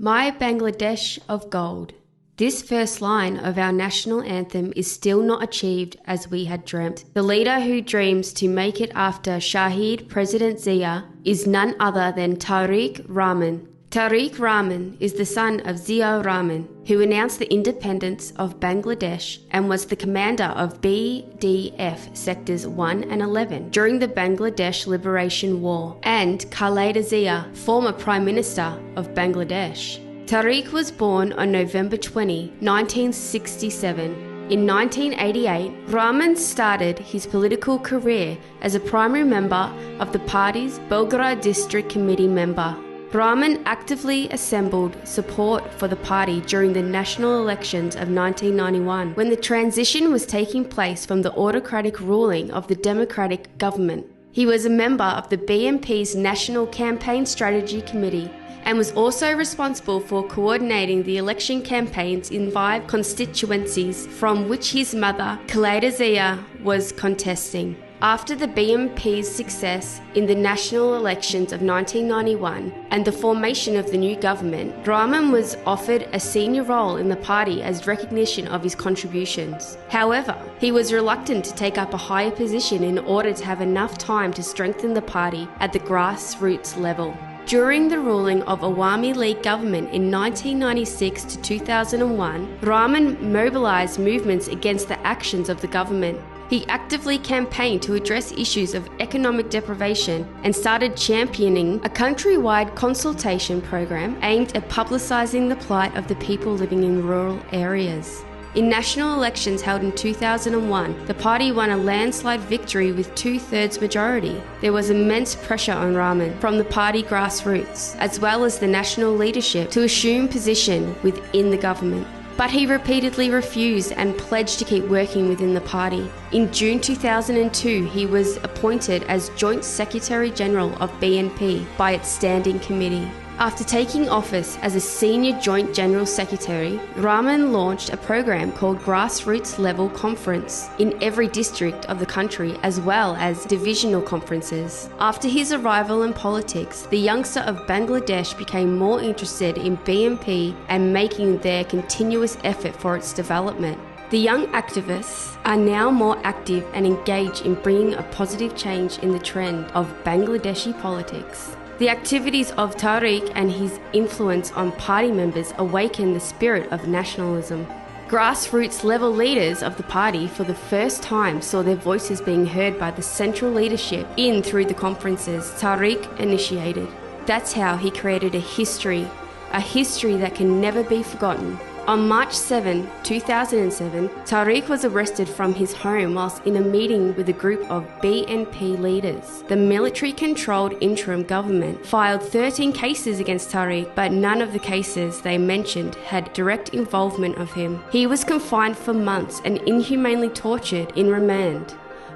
My Bangladesh of Gold. This first line of our national anthem is still not achieved as we had dreamt. The leader who dreams to make it after Shahid President Zia is none other than Tarique Rahman. Tarique Rahman is the son of Zia Rahman, who announced the independence of Bangladesh and was the commander of BDF Sectors 1 and 11 during the Bangladesh Liberation War, and Khaleda Zia, former Prime Minister of Bangladesh. Tarique was born on November 20, 1967. In 1988, Rahman started his political career as a primary member of the party's Belgrade District Committee member. Rahman actively assembled support for the party during the national elections of 1991, when the transition was taking place from the autocratic ruling of the democratic government. He was a member of the BNP's National Campaign Strategy Committee and was also responsible for coordinating the election campaigns in 5 constituencies from which his mother, Khaleda Zia, was contesting. After the BNP's success in the national elections of 1991 and the formation of the new government, Rahman was offered a senior role in the party as recognition of his contributions. However, he was reluctant to take up a higher position in order to have enough time to strengthen the party at the grassroots level. During the ruling of Awami League government in 1996 to 2001, Rahman mobilised movements against the actions of the government. He actively campaigned to address issues of economic deprivation and started championing a countrywide consultation program aimed at publicising the plight of the people living in rural areas. In national elections held in 2001, the party won a landslide victory with 2/3 majority. There was immense pressure on Rahman from the party grassroots, as well as the national leadership, to assume position within the government. But he repeatedly refused and pledged to keep working within the party. In June 2002, he was appointed as Joint Secretary General of BNP by its standing committee. After taking office as a senior Joint General Secretary, Rahman launched a program called Grassroots Level Conference in every district of the country, as well as divisional conferences. After his arrival in politics, the youngster of Bangladesh became more interested in BNP and making their continuous effort for its development. The young activists are now more active and engaged in bringing a positive change in the trend of Bangladeshi politics. The activities of Tarique and his influence on party members awaken the spirit of nationalism. Grassroots level leaders of the party for the first time saw their voices being heard by the central leadership through the conferences Tarique initiated. That's how he created a history that can never be forgotten. On March 7, 2007, Tarique was arrested from his home whilst in a meeting with a group of BNP leaders. The military-controlled interim government filed 13 cases against Tarique, but none of the cases they mentioned had direct involvement of him. He was confined for months and inhumanely tortured in remand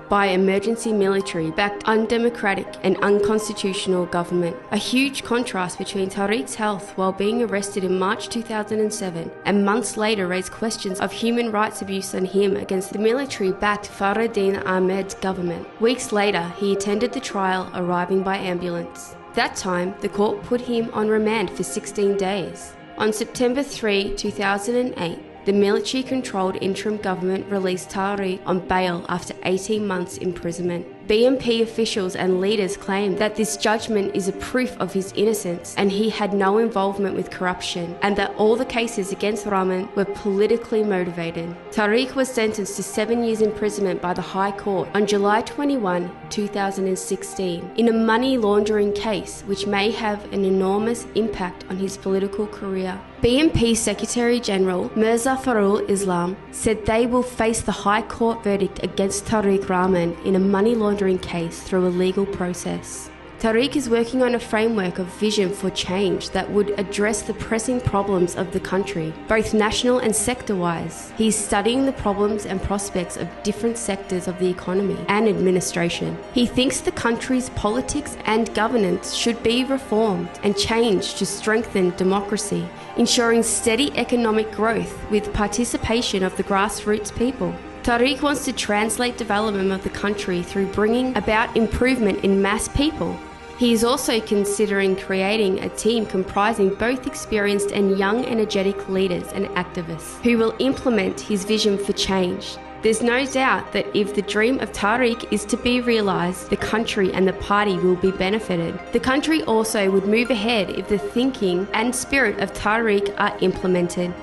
by emergency military-backed undemocratic and unconstitutional government. A huge contrast between Tarique's health while being arrested in March 2007 and months later raised questions of human rights abuse on him against the military-backed Faridin Ahmed's government. Weeks later, he attended the trial, arriving by ambulance. That time, the court put him on remand for 16 days. On September 3, 2008, the military-controlled interim government released Tarique on bail after 18 months imprisonment. BNP officials and leaders claimed that this judgment is a proof of his innocence and he had no involvement with corruption, and that all the cases against Rahman were politically motivated. Tarique was sentenced to 7 years imprisonment by the High Court on July 21, 2016, in a money laundering case which may have an enormous impact on his political career. BNP Secretary General Mirza Fakhrul Islam said they will face the High Court verdict against Tarique Rahman in a money laundering case through a legal process. Tarique is working on a framework of vision for change that would address the pressing problems of the country, both national and sector-wise. He is studying the problems and prospects of different sectors of the economy and administration. He thinks the country's politics and governance should be reformed and changed to strengthen democracy, ensuring steady economic growth with participation of the grassroots people. Tarique wants to translate development of the country through bringing about improvement in mass people. He is also considering creating a team comprising both experienced and young energetic leaders and activists who will implement his vision for change. There's no doubt that if the dream of Tarique is to be realised, the country and the party will be benefited. The country also would move ahead if the thinking and spirit of Tarique are implemented.